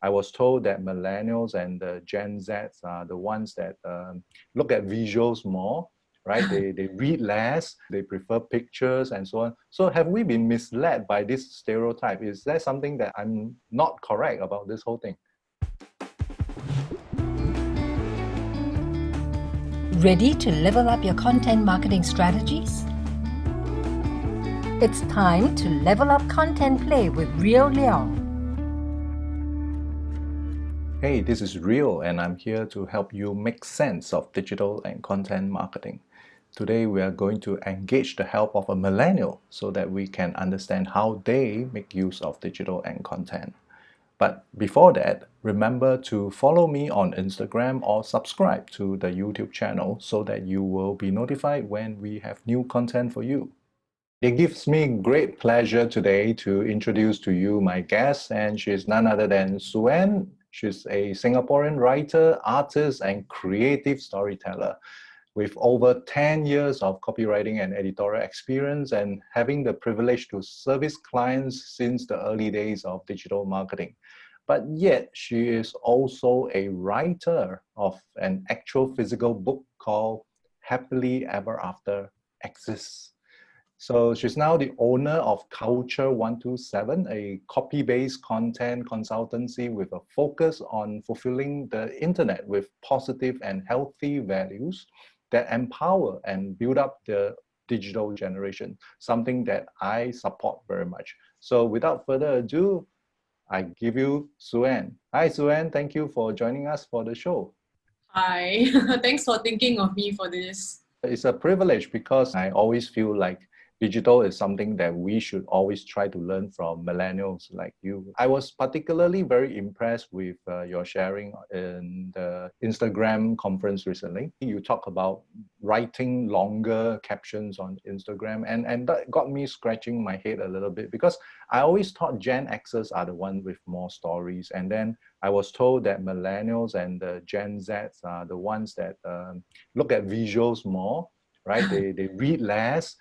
I was told that millennials and the Gen-Zers are the ones that look at visuals more, right? They read less, they prefer pictures and so on. So have we been misled by this stereotype? Is there something that I'm not correct about this whole thing? Ready to level up your content marketing strategies? It's time to level up content play with Rio Leong. Hey, this is Rio, and I'm here to help you make sense of digital and content marketing. Today, we are going to engage the help of a millennial so that we can understand how they make use of digital and content. But before that, remember to follow me on Instagram or subscribe to the YouTube channel so that you will be notified when we have new content for you. It gives me great pleasure today to introduce to you my guest, and she's none other than Suen. She's a Singaporean writer, artist, and creative storyteller with over 10 years of copywriting and editorial experience and having the privilege to service clients since the early days of digital marketing. But yet, she is also a writer of an actual physical book called Happily Ever After Exists. So she's now the owner of Culture 127, a copy-based content consultancy with a focus on fulfilling the internet with positive and healthy values that empower and build up the digital generation, something that I support very much. So without further ado, I give you Suen. Hi, Suen. Thank you for joining us for the show. Hi, thanks for thinking of me for this. It's a privilege because I always feel like digital is something that we should always try to learn from millennials like you. I was particularly very impressed with your sharing in the Instagram conference recently. You talk about writing longer captions on Instagram, and that got me scratching my head a little bit because I always thought Gen-Xers are the ones with more stories. And then I was told that millennials and the Gen-Zers are the ones that look at visuals more, right? They read less.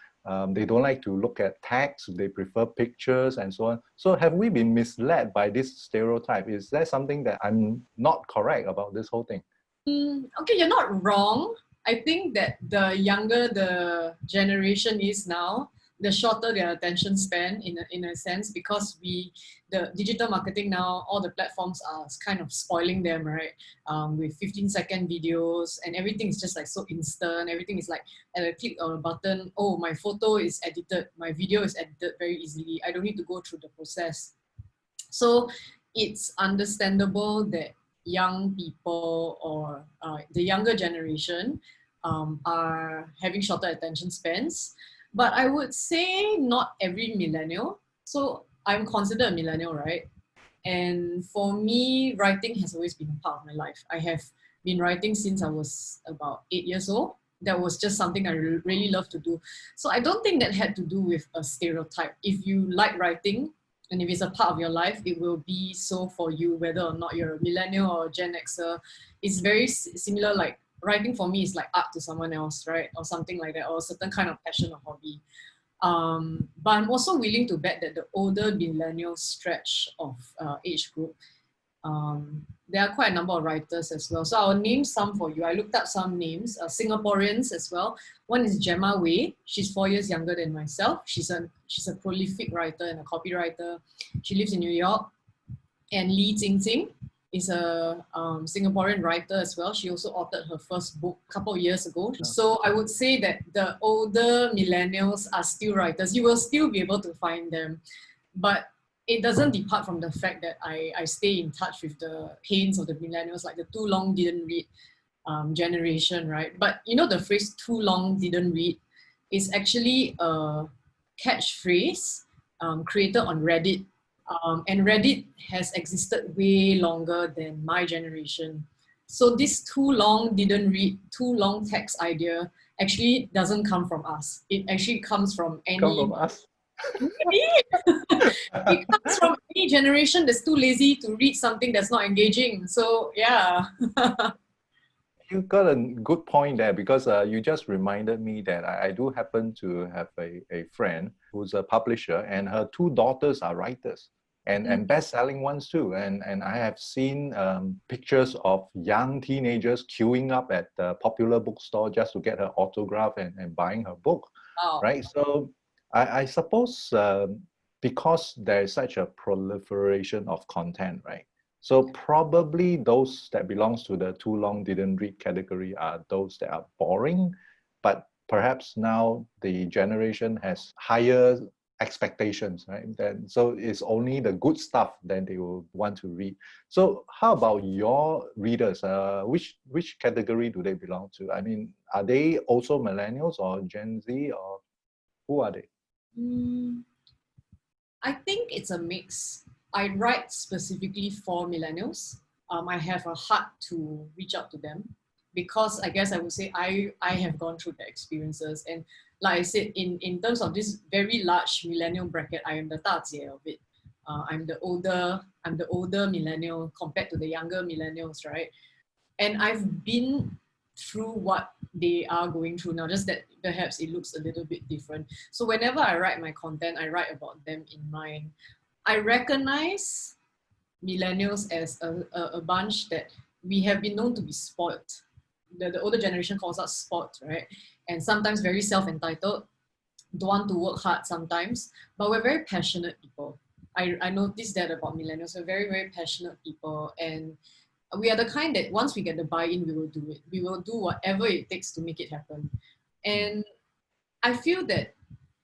They don't like to look at text, they prefer pictures and so on. So have we been misled by this stereotype? Is there something that I'm not correct about this whole thing? Okay, you're not wrong. I think that the younger the generation is now, the shorter their attention span in a sense, because the digital marketing now, all the platforms are kind of spoiling them, right? With 15-second videos and everything is just like so instant. Everything is like at a click of a button. Oh, my photo is edited, my video is edited very easily. I don't need to go through the process. So it's understandable that young people or the younger generation are having shorter attention spans. But I would say not every millennial. So I'm considered a millennial, right? And for me, writing has always been a part of my life. I have been writing since I was about 8 years old. That was just something I really love to do. So I don't think that had to do with a stereotype. If you like writing, and if it's a part of your life, it will be so for you, whether or not you're a millennial or a Gen Xer. It's very similar, like writing for me is like art to someone else, right? Or something like that, or a certain kind of passion or hobby. But I'm also willing to bet that the older millennial stretch of age group, there are quite a number of writers as well. So I'll name some for you. I looked up some names, Singaporeans as well. One is Gemma Wei. She's 4 years younger than myself. She's a prolific writer and a copywriter. She lives in New York. And Lee Ting Ting is a Singaporean writer as well. She also authored her first book a couple of years ago. So I would say that the older millennials are still writers. You will still be able to find them. But it doesn't depart from the fact that I stay in touch with the pains of the millennials, like the too long didn't read generation, right? But you know the phrase too long didn't read is actually a catchphrase created on Reddit. And Reddit has existed way longer than my generation. So this too long didn't read, too long text idea actually doesn't come from us. It actually comes from any... Come from us? It comes from any generation that's too lazy to read something that's not engaging. So yeah. You got a good point there because you just reminded me that I do happen to have a friend who's a publisher and her two daughters are writers. and best-selling ones too. And I have seen pictures of young teenagers queuing up at the popular bookstore just to get her autograph and buying her book, Wow. right? So I suppose because there is such a proliferation of content, right? So probably those that belongs to the too long didn't read category are those that are boring, but perhaps now the generation has higher expectations, right? Then so it's only the good stuff that they will want to read. So how about your readers? Which category do they belong to? I mean, are they also millennials or Gen Z, or who are they? Mm, I think it's a mix. I write specifically for millennials. I have a heart to reach out to them because I guess I would say I have gone through the experiences, and like I said, in terms of this very large millennial bracket, I am the 大姐 of it. I'm the older millennial compared to the younger millennials, right? And I've been through what they are going through now, just that perhaps it looks a little bit different. So whenever I write my content, I write about them in mind. I recognize millennials as a bunch that we have been known to be spoiled. The older generation calls us spoiled, right? And sometimes very self-entitled, don't want to work hard sometimes, but we're very passionate people. I noticed that about millennials. We're very, very passionate people, and we are the kind that once we get the buy-in, we will do it. We will do whatever it takes to make it happen. And I feel that,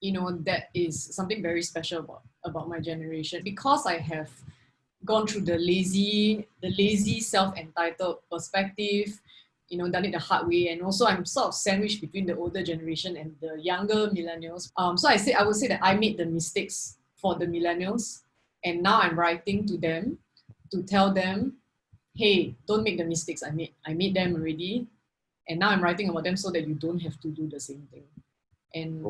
that is something very special about my generation because I have gone through the lazy self-entitled perspective, done it the hard way. And also I'm sort of sandwiched between the older generation and the younger millennials. So I would say that I made the mistakes for the millennials, and now I'm writing to them to tell them, hey, don't make the mistakes I made. I made them already. And now I'm writing about them so that you don't have to do the same thing. And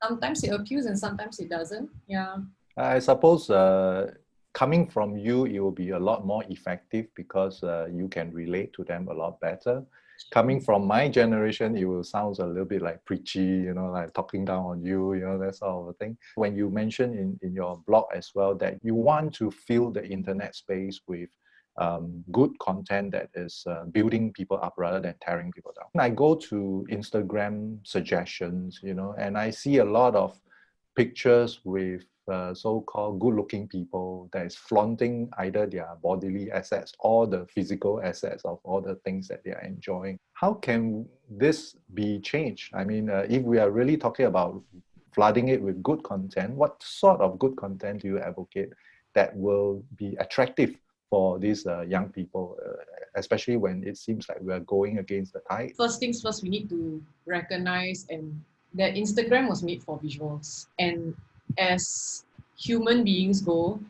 sometimes it appeals and sometimes it doesn't. Yeah. I suppose coming from you, it will be a lot more effective because you can relate to them a lot better. Coming from my generation, it will sound a little bit like preachy, like talking down on you, that sort of thing. When you mention in your blog as well that you want to fill the internet space with good content that is building people up rather than tearing people down. I go to Instagram suggestions, and I see a lot of pictures with so-called good-looking people that is flaunting either their bodily assets or the physical assets of all the things that they are enjoying. How can this be changed? I mean, if we are really talking about flooding it with good content, what sort of good content do you advocate that will be attractive for these young people, especially when it seems like we are going against the tide? First things first, we need to recognize that Instagram was made for visuals. And as human beings go,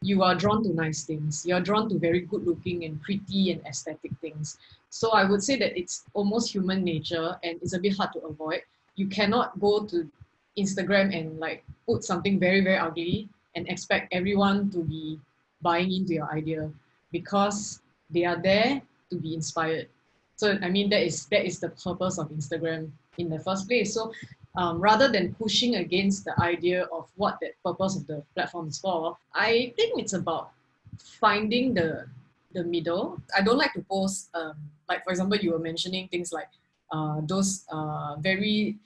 you are drawn to nice things. You're drawn to very good looking and pretty and aesthetic things. So I would say that it's almost human nature and it's a bit hard to avoid. You cannot go to Instagram and like put something very, very ugly and expect everyone to be buying into your idea because they are there to be inspired. So I mean that is the purpose of Instagram in the first place. So rather than pushing against the idea of what the purpose of the platform is for, I think it's about finding the middle. I don't like to post like for example you were mentioning things like those very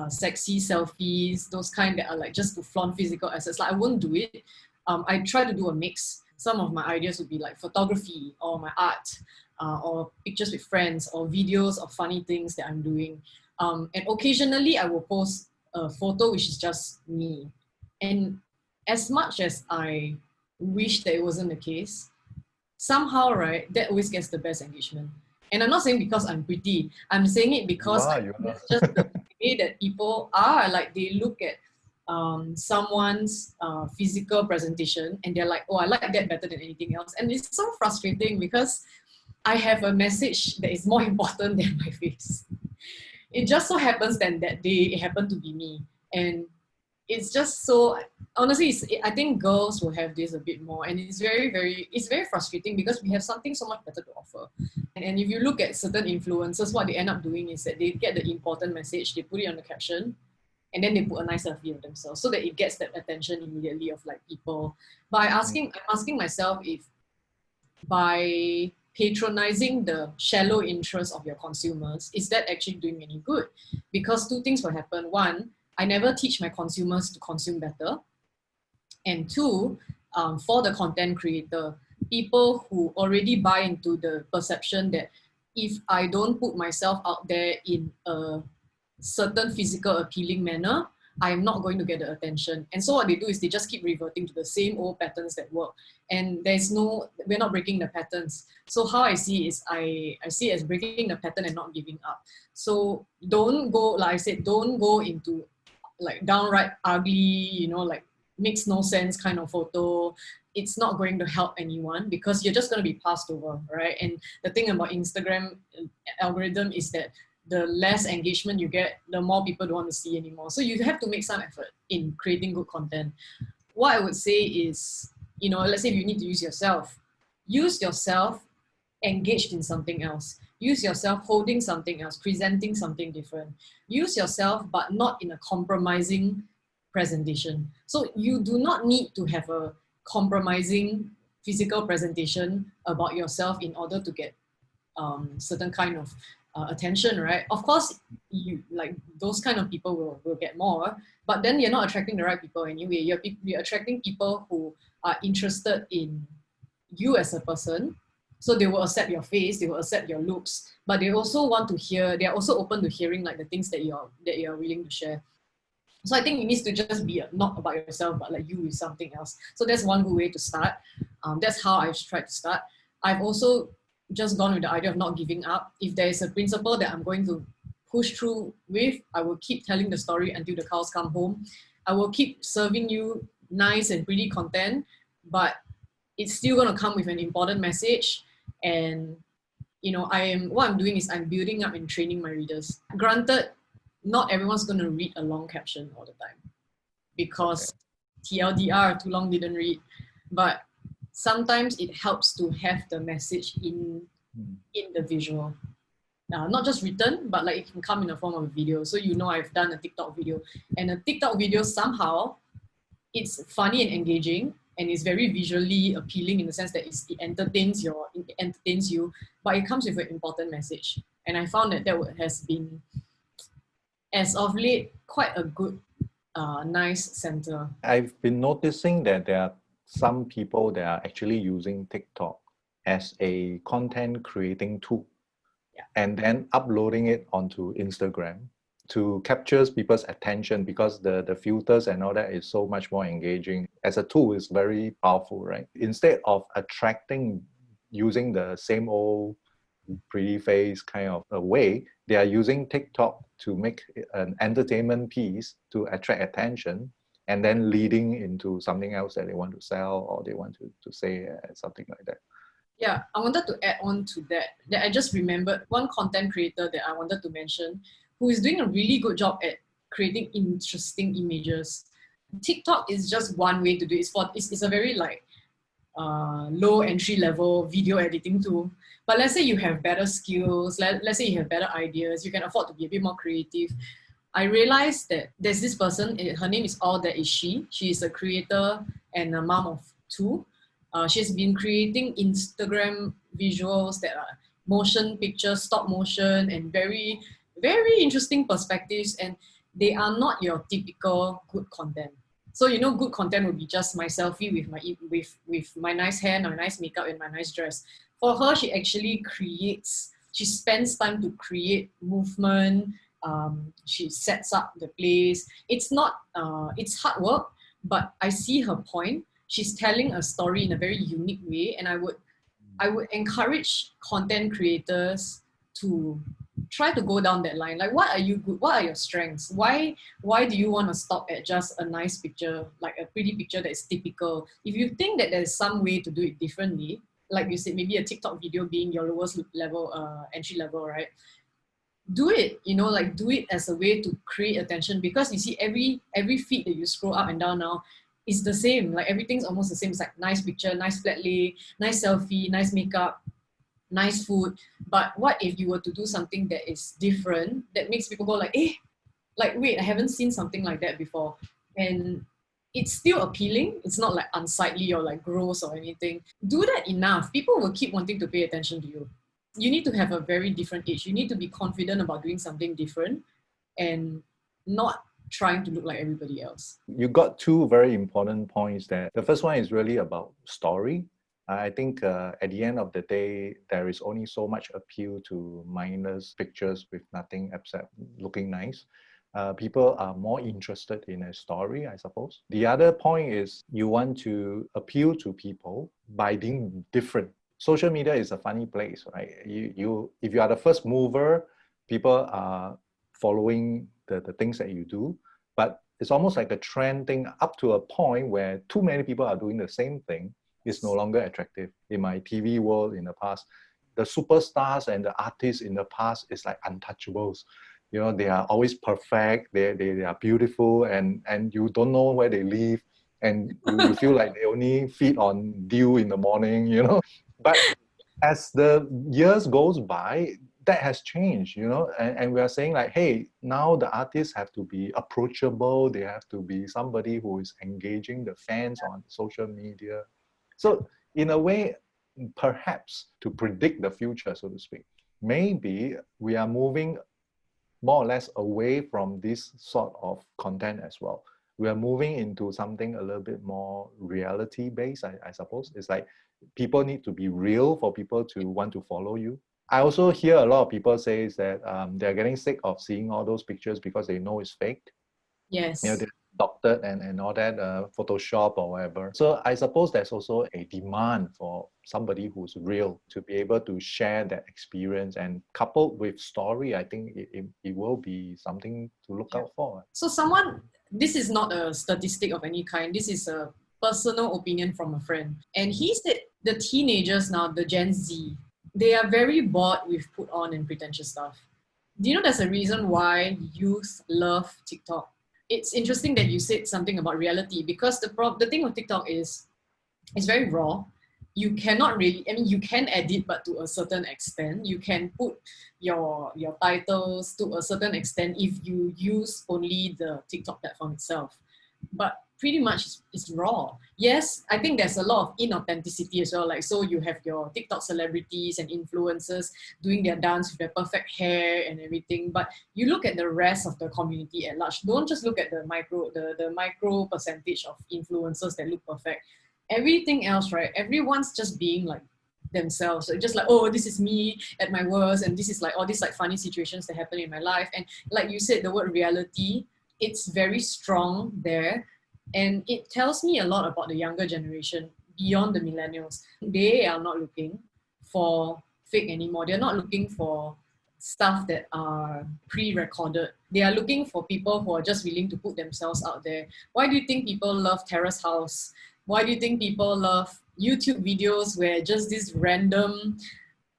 sexy selfies, those kind that are like just to flaunt physical assets. Like I won't do it. I try to do a mix. Some of my ideas would be like photography or my art or pictures with friends or videos of funny things that I'm doing. And occasionally I will post a photo which is just me. And as much as I wish that it wasn't the case, somehow, right, that always gets the best engagement. And I'm not saying because I'm pretty. I'm saying it because it's just the way that people are. Like they look at someone's physical presentation and they're like, oh, I like that better than anything else. And it's so frustrating because I have a message that is more important than my face. It just so happens then that day it happened to be me. And it's just so, honestly, I think girls will have this a bit more. And it's very frustrating because we have something so much better to offer. And if you look at certain influencers, what they end up doing is that they get the important message, they put it on the caption, and then they put a nice selfie of themselves so that it gets that attention immediately of like people. But I'm asking myself if by patronizing the shallow interest of your consumers, is that actually doing any good? Because two things will happen. One, I never teach my consumers to consume better. And two, for the content creator, people who already buy into the perception that if I don't put myself out there in a certain physical appealing manner, I'm not going to get the attention. And so what they do is they just keep reverting to the same old patterns that work. And we're not breaking the patterns. So how I see is I see it as breaking the pattern and not giving up. So don't go, like I said, don't go into like downright ugly, like makes no sense kind of photo. It's not going to help anyone because you're just going to be passed over, right? And the thing about Instagram algorithm is that the less engagement you get, the more people don't want to see anymore. So you have to make some effort in creating good content. What I would say is, let's say if you need to use yourself engaged in something else. Use yourself holding something else, presenting something different. Use yourself, but not in a compromising presentation. So you do not need to have a compromising physical presentation about yourself in order to get certain kind of attention, right? Of course, you like those kind of people will get more, but then you're not attracting the right people anyway. You're attracting people who are interested in you as a person. So they will accept your face, they will accept your looks, but they also want to hear, they're also open to hearing like the things that you're willing to share. So I think it needs to just be not about yourself, but like you with something else. So that's one good way to start. That's how I've tried to start. I've also just gone with the idea of not giving up. If there is a principle that I'm going to push through with, I will keep telling the story until the cows come home. I will keep serving you nice and pretty content, but it's still going to come with an important message. And what I'm doing is I'm building up and training my readers. Granted, not everyone's going to read a long caption all the time because TLDR, too long didn't read. But sometimes it helps to have the message in the visual. Not just written, but like it can come in the form of a video. So I've done a TikTok video. And a TikTok video, somehow, it's funny and engaging, and it's very visually appealing in the sense that it entertains you, but it comes with an important message. And I found that has been, as of late, quite a good, nice center. I've been noticing that there are some people that are actually using TikTok as a content creating tool, and then uploading it onto Instagram to capture people's attention because the filters and all that is so much more engaging. As a tool, it's very powerful, right? Instead of attracting using the same old pretty face kind of a way, they are using TikTok to make an entertainment piece to attract attention, and then leading into something else that they want to sell or they want to say, something like that. Yeah, I wanted to add on to that I just remembered one content creator that I wanted to mention who is doing a really good job at creating interesting images. TikTok is just one way to do it. It's a very low entry level video editing tool. But let's say you have better skills, let's say you have better ideas, you can afford to be a bit more creative. I realized that there's this person, her name is All That Is She. She is a creator and a mom of two. She's been creating Instagram visuals that are motion pictures, stop motion, and very, very interesting perspectives. And they are not your typical good content. So good content would be just my selfie with my nice hair, my nice makeup, and my nice dress. For her, she actually she spends time to create movement. She sets up the place. It's it's hard work, but I see her point. She's telling a story in a very unique way, and I would encourage content creators to try to go down that line. Like, what are you good? What are your strengths? Why do you want to stop at just a nice picture, like a pretty picture that is typical? If you think that there's some way to do it differently, like you said, maybe a TikTok video being your lowest level, entry level, right? Do it, do it as a way to create attention, because you see every feed that you scroll up and down now is the same. Like, everything's almost the same. It's like nice picture, nice flat lay, nice selfie, nice makeup, nice food. But what if you were to do something that is different, that makes people go like, like, wait, I haven't seen something like that before. And it's still appealing. It's not like unsightly or like gross or anything. Do that enough, people will keep wanting to pay attention to you. You need to have a very different age. You need to be confident about doing something different and not trying to look like everybody else. You got two very important points there. The first one is really about story. I think at the end of the day, there is only so much appeal to mindless pictures with nothing except looking nice. People are more interested in a story, I suppose. The other point is you want to appeal to people by being different. Social media is a funny place, right? If you are the first mover, people are following the things that you do, but it's almost like a trend thing up to a point where too many people are doing the same thing. It's no longer attractive. In my TV world in the past, the superstars and the artists in the past is like untouchables. You know, they are always perfect, they are beautiful, and you don't know where they live, and you feel like they only feed on dew in the morning, you know. But as the years goes by, that has changed, you know, and we are saying like, hey, now the artists have to be approachable, they have to be somebody who is engaging the fans on social media. So in a way, perhaps to predict the future, so to speak, maybe we are moving more or less away from this sort of content as well. We are moving into something a little bit more reality based, I suppose. It's like people need to be real for people to want to follow you. I also hear a lot of people say is that they're getting sick of seeing all those pictures because they know it's fake. You know, Yes. they're doctored and all that, Photoshop or whatever. So I suppose there's also a demand for somebody who's real to be able to share that experience, and coupled with story, I think it will be something to look out for. So this is not a statistic of any kind. This is a personal opinion from a friend. And he said the teenagers now, the Gen Z, they are very bored with put on and pretentious stuff. Do you know there's a reason why youth love TikTok? It's interesting that you said something about reality, because the thing with TikTok is it's very raw. You cannot really, I mean, you can edit, but to a certain extent. You can put your titles to a certain extent if you use only the TikTok platform itself. But pretty much it's raw. Yes, I think there's a lot of inauthenticity as well. Like, so you have your TikTok celebrities and influencers doing their dance with their perfect hair and everything. But you look at the rest of the community at large. Don't just look at the micro percentage of influencers that look perfect. Everything else, right? Everyone's just being like themselves. So just like, oh, this is me at my worst, and this is like all these like funny situations that happen in my life. And like you said, the word reality, it's very strong there. And it tells me a lot about the younger generation beyond the millennials. They are not looking for fake anymore. They're not looking for stuff that are pre-recorded. They are looking for people who are just willing to put themselves out there. Why do you think people love Terrace House? Why do you think people love YouTube videos where just this random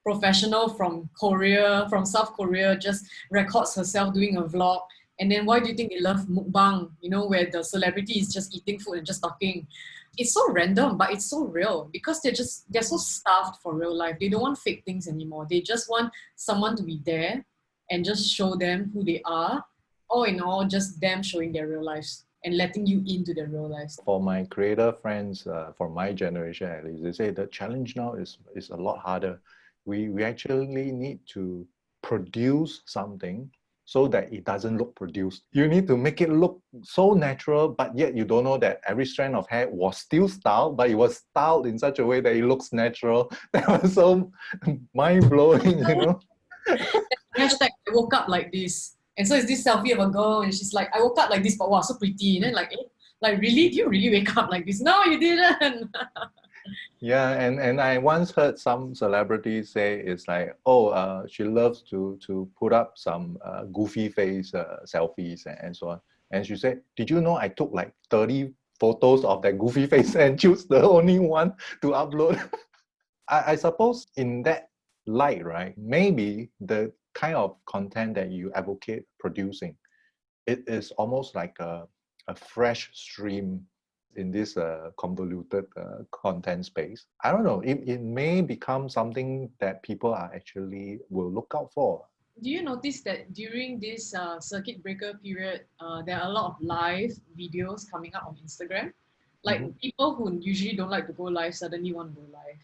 professional from Korea, from South Korea, just records herself doing a vlog? And then why do you think they love mukbang, you know, where the celebrity is just eating food and just talking? It's so random, but it's so real, because they're so starved for real life. They don't want fake things anymore. They just want someone to be there and just show them who they are. All in all, just them showing their real lives and letting you into their real lives. For my creator friends, for my generation at least, they say the challenge now is a lot harder. We actually need to produce something so that it doesn't look produced. You need to make it look so natural, but yet you don't know that every strand of hair was still styled, but it was styled in such a way that it looks natural. That was so mind-blowing, you know? Hashtag, I woke up like this. And so it's this selfie of a girl, and she's like, I woke up like this, but wow, so pretty. And then like, like really? Do you really wake up like this? No, you didn't. Yeah, and I once heard some celebrities say it's like, oh, she loves to put up some goofy face selfies and so on. And she said, did you know I took like 30 photos of that goofy face and choose the only one to upload? I suppose in that light, right, maybe the kind of content that you advocate producing, it is almost like a fresh stream in this convoluted content space. I don't know, it may become something that people are actually will look out for. Do you notice that during this circuit breaker period, there are a lot of live videos coming up on Instagram? Like Mhm. people who usually don't like to go live suddenly want to go live.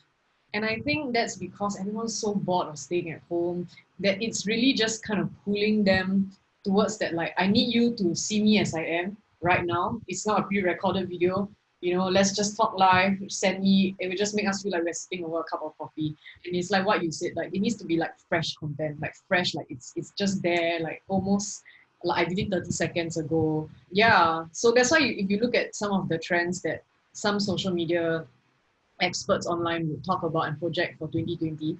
And I think that's because everyone's so bored of staying at home that it's really just kind of pulling them towards that, like, I need you to see me as I am right now. It's not a pre-recorded video. Let's just talk live, send me, it will just make us feel like we're sitting over a cup of coffee. And it's like what you said, like it needs to be like fresh content, like fresh, like it's just there, like almost like I did it 30 seconds ago. Yeah. So that's why if you look at some of the trends that some social media experts online would talk about and project for 2020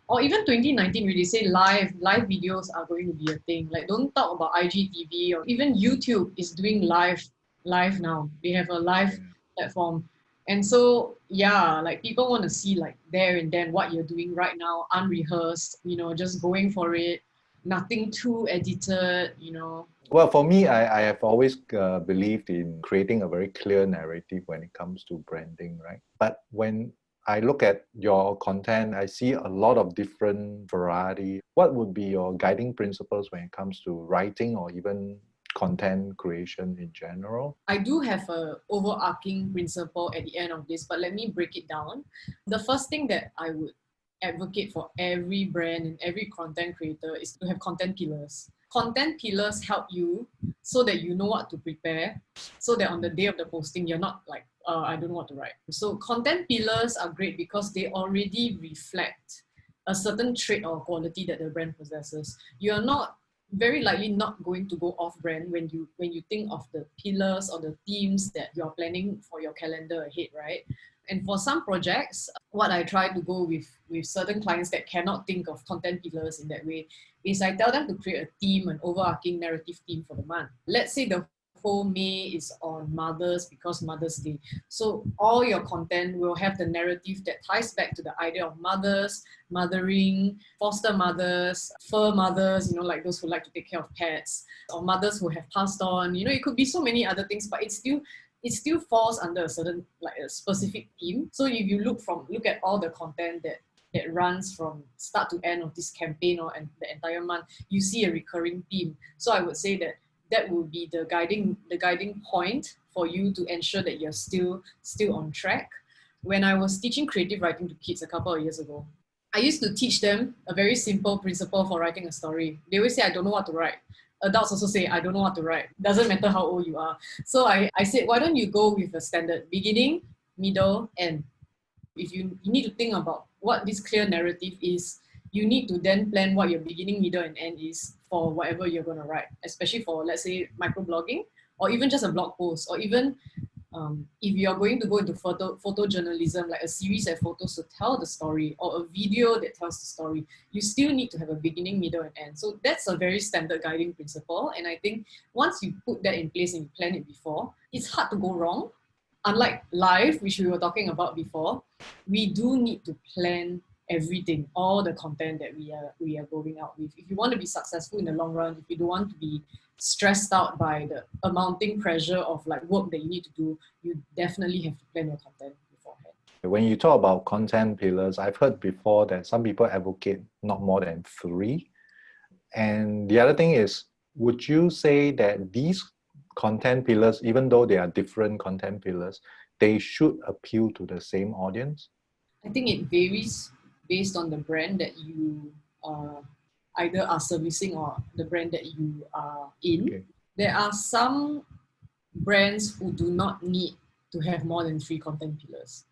or even 2019, where they say live videos are going to be a thing. Like don't talk about IGTV, or even YouTube is doing live now. They have a live platform. And so yeah, like people want to see like there and then what you're doing right now, unrehearsed, just going for it, nothing too edited. Well, for me, I have always believed in creating a very clear narrative when it comes to branding, right? But when I look at your content, I see a lot of different variety. What would be your guiding principles when it comes to writing or even content creation in general? I do have a overarching principle at the end of this, but let me break it down. The first thing that I would advocate for every brand and every content creator is to have content pillars. Content pillars help you so that you know what to prepare, so that on the day of the posting, you're not like, I don't know what to write. So content pillars are great because they already reflect a certain trait or quality that the brand possesses. You're not very likely not going to go off brand when you think of the pillars or the themes that you're planning for your calendar ahead, right? And for some projects, what I try to go with certain clients that cannot think of content pillars in that way is I tell them to create a theme, an overarching narrative theme for the month. Let's say the whole May is on mothers because Mother's Day. So all your content will have the narrative that ties back to the idea of mothers, mothering, foster mothers, fur mothers, like those who like to take care of pets, or mothers who have passed on. It could be so many other things, but it still falls under a certain, like a specific theme. So if you look at all the content that runs from start to end of this campaign or the entire month, you see a recurring theme. So I would say that would be the guiding point for you to ensure that you're still on track. When I was teaching creative writing to kids a couple of years ago, I used to teach them a very simple principle for writing a story. They always say, I don't know what to write. Adults also say, I don't know what to write. Doesn't matter how old you are. So I said, why don't you go with a standard beginning, middle, end. If you need to think about what this clear narrative is, you need to then plan what your beginning, middle, and end is for whatever you're going to write, especially for, let's say, microblogging, or even just a blog post, or even if you're going to go into photojournalism, like a series of photos to tell the story, or a video that tells the story, you still need to have a beginning, middle, and end. So that's a very standard guiding principle. And I think once you put that in place and you plan it before, it's hard to go wrong. Unlike live, which we were talking about before, we do need to plan everything, all the content that we are going out with. If you want to be successful in the long run, if you don't want to be stressed out by the amounting pressure of like work that you need to do, you definitely have to plan your content beforehand. When you talk about content pillars, I've heard before that some people advocate not more than 3. And the other thing is, would you say that these content pillars, even though they are different content pillars, they should appeal to the same audience? I think it varies based on the brand that you either are servicing or the brand that you are in. Okay. There are some brands who do not need to have more than 3 content pillars.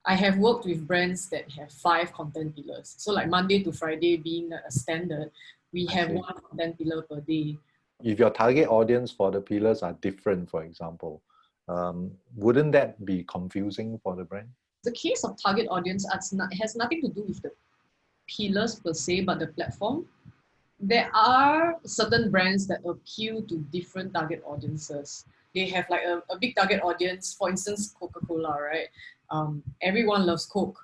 I have worked with brands that have 5 content pillars. So like Monday to Friday being a standard, we have 1 content pillar per day. If your target audience for the pillars are different, for example, wouldn't that be confusing for the brand? The case of target audience has nothing to do with the pillars per se, but the platform. There are certain brands that appeal to different target audiences. They have like a big target audience, for instance, Coca-Cola, right? Everyone loves Coke.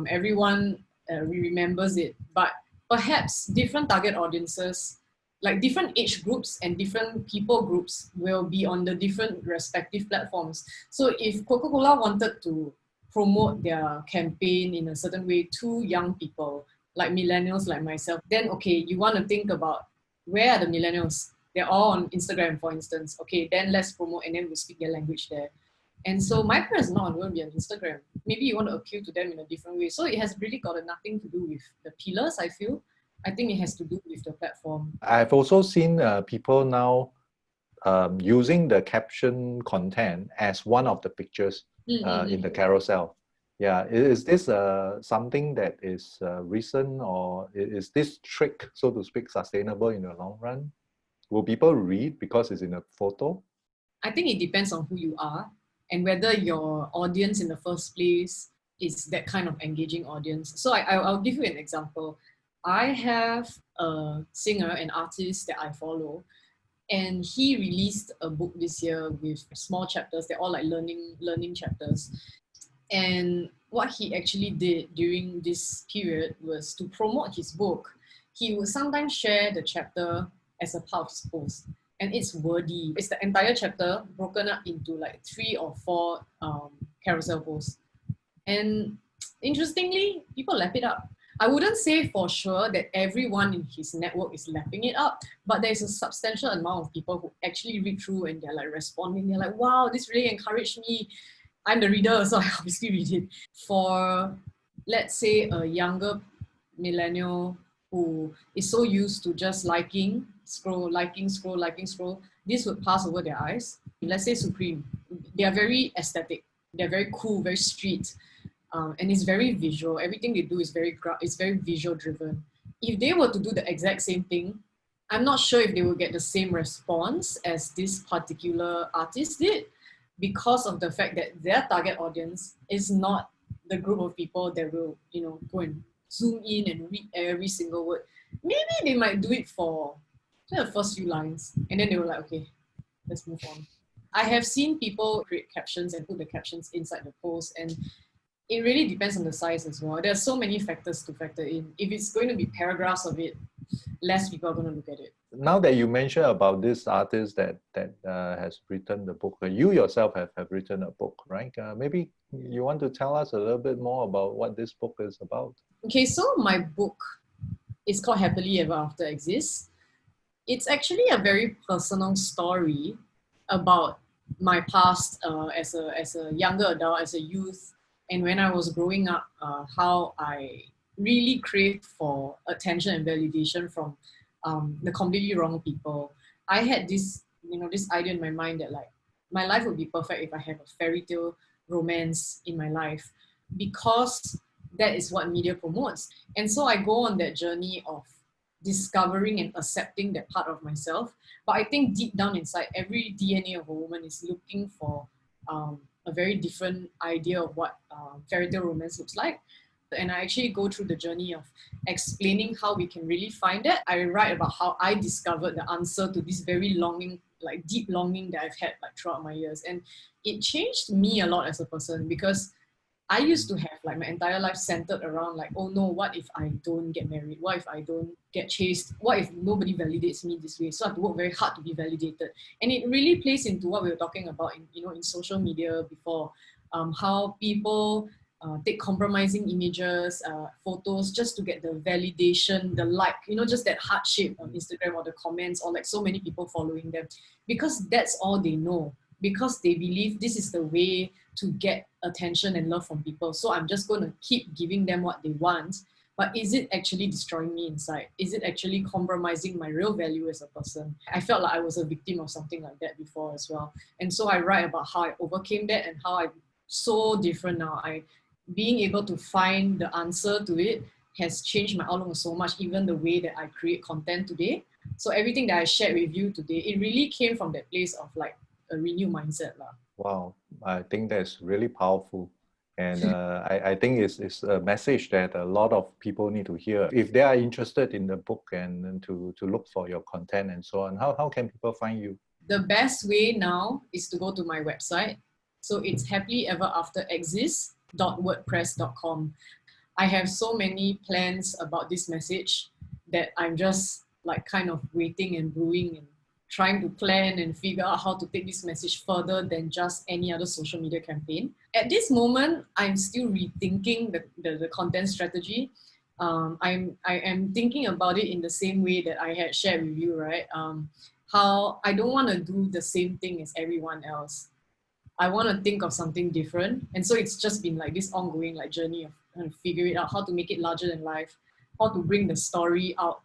Everyone remembers it. But perhaps different target audiences, like different age groups and different people groups, will be on the different respective platforms. So if Coca-Cola wanted to promote their campaign in a certain way to young people, like millennials like myself, then okay, you want to think about where are the millennials? They're all on Instagram, for instance. Okay, then let's promote and then we'll speak their language there. And so my parents are not going to be on Instagram. Maybe you want to appeal to them in a different way. So it has really got nothing to do with the pillars, I feel. I think it has to do with the platform. I've also seen people now using the caption content as one of the pictures in the carousel. Yeah, is this something that is recent, or is this trick, so to speak, sustainable in the long run? Will people read because it's in a photo? I think it depends on who you are and whether your audience in the first place is that kind of engaging audience. So I'll give you an example. I have a singer, an artist that I follow, and he released a book this year with small chapters. They're all like learning chapters. And what he actually did during this period was to promote his book. He would sometimes share the chapter as a part of his post. And it's wordy. It's the entire chapter broken up into like 3 or 4 carousel posts. And interestingly, people lap it up. I wouldn't say for sure that everyone in his network is lapping it up, but there's a substantial amount of people who actually read through and they're like responding. They're like, wow, this really encouraged me. I'm the reader, so I obviously read it. For, let's say, a younger millennial who is so used to just liking, scroll, this would pass over their eyes. Let's say Supreme. They are very aesthetic. They're very cool, very street. And it's very visual. Everything they do is very visual driven. If they were to do the exact same thing, I'm not sure if they will get the same response as this particular artist did, because of the fact that their target audience is not the group of people that will, go and zoom in and read every single word. Maybe they might do it for the first few lines, and then they were like, okay, let's move on. I have seen people create captions and put the captions inside the post, and it really depends on the size as well. There are so many factors to factor in. If it's going to be paragraphs of it, less people are going to look at it. Now that you mentioned about this artist that has written the book, you yourself have written a book, right? Maybe you want to tell us a little bit more about what this book is about. Okay, so my book is called Happily Ever After Exists. It's actually a very personal story about my past as a younger adult, as a youth, and when I was growing up, how I really craved for attention and validation from the completely wrong people. I had this idea in my mind that like my life would be perfect if I have a fairy tale romance in my life, because that is what media promotes. And so I go on that journey of discovering and accepting that part of myself. But I think deep down inside, every DNA of a woman is looking for a very different idea of what fairy tale romance looks like. And I actually go through the journey of explaining how we can really find that. I write about how I discovered the answer to this very longing, like deep longing that I've had like throughout my years. And it changed me a lot as a person, because I used to have like my entire life centered around like, oh no, what if I don't get married? What if I don't get chased? What if nobody validates me this way? So I have to work very hard to be validated. And it really plays into what we were talking about in social media before, how people take compromising images, photos, just to get the validation, the like, just that heart shape on Instagram, or the comments, or like so many people following them, because that's all they know, because they believe this is the way to get attention and love from people. So I'm just going to keep giving them what they want. But is it actually destroying me inside? Is it actually compromising my real value as a person? I felt like I was a victim of something like that before as well. And so I write about how I overcame that and how I'm so different now. Being able to find the answer to it has changed my outlook so much, even the way that I create content today. So everything that I shared with you today, it really came from that place of like a renewed mindset. Wow, I think that's really powerful. And I think it's a message that a lot of people need to hear. If they are interested in the book and to look for your content and so on, how can people find you? The best way now is to go to my website. So it's happilyeverafterexist.wordpress.com. I have so many plans about this message that I'm just like kind of waiting and brewing and trying to plan and figure out how to take this message further than just any other social media campaign. At this moment, I'm still rethinking the content strategy. I am thinking about it in the same way that I had shared with you, right? How I don't want to do the same thing as everyone else. I want to think of something different, and so it's just been like this ongoing like journey of trying to figure it out, how to make it larger than life, how to bring the story out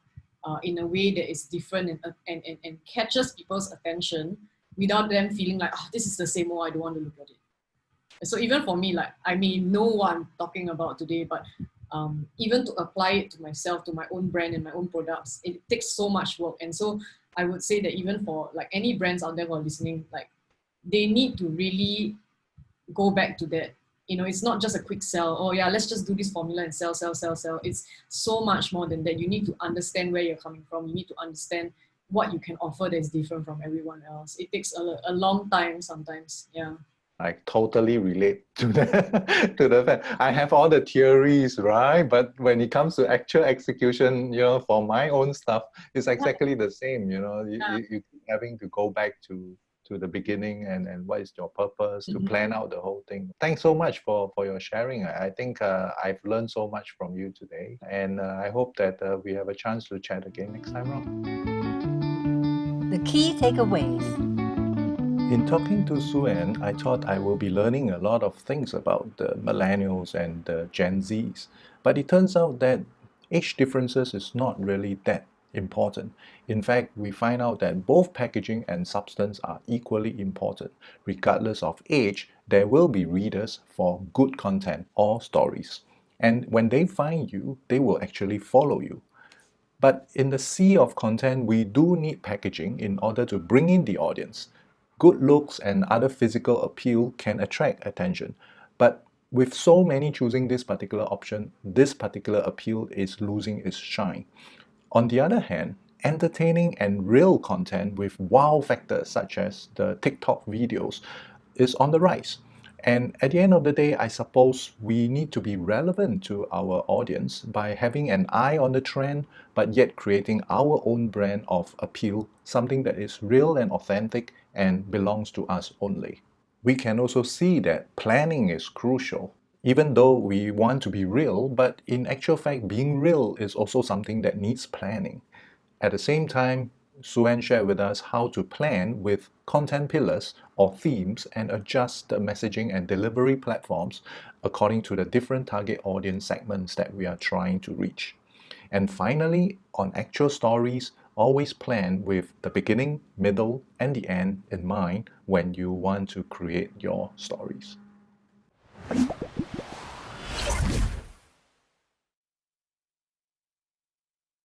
in a way that is different and catches people's attention without them feeling like, oh, this is the same old, I don't want to look at it. So even for me, like I may know what I'm talking about today, but even to apply it to myself, to my own brand and my own products, it takes so much work. And so I would say that even for like any brands out there who are listening, like they need to really go back to that. You know, it's not just a quick sell. Oh yeah, let's just do this formula and sell, sell, sell, sell. It's so much more than that. You need to understand where you're coming from. You need to understand what you can offer that is different from everyone else. It takes a long time sometimes. Yeah. I totally relate to the to the fact I have all the theories, right? But when it comes to actual execution, for my own stuff, it's exactly the same. You keep having to go back to the beginning and what is your purpose to plan out the whole thing. Thanks so much for your sharing. I think I've learned so much from you today, and I hope that we have a chance to chat again next time around. The key takeaways. In talking to Suen, I thought I will be learning a lot of things about the millennials and the Gen Zs, but it turns out that age differences is not really that important. In fact, we find out that both packaging and substance are equally important. Regardless of age, there will be readers for good content or stories. And when they find you, they will actually follow you. But in the sea of content, we do need packaging in order to bring in the audience. Good looks and other physical appeal can attract attention. But with so many choosing this particular option, this particular appeal is losing its shine. On the other hand, entertaining and real content with wow factors such as the TikTok videos is on the rise. And at the end of the day, I suppose we need to be relevant to our audience by having an eye on the trend, but yet creating our own brand of appeal, something that is real and authentic and belongs to us only. We can also see that planning is crucial. Even though we want to be real, but in actual fact, being real is also something that needs planning. At the same time, Suen shared with us how to plan with content pillars or themes and adjust the messaging and delivery platforms according to the different target audience segments that we are trying to reach. And finally, on actual stories, always plan with the beginning, middle, and the end in mind when you want to create your stories.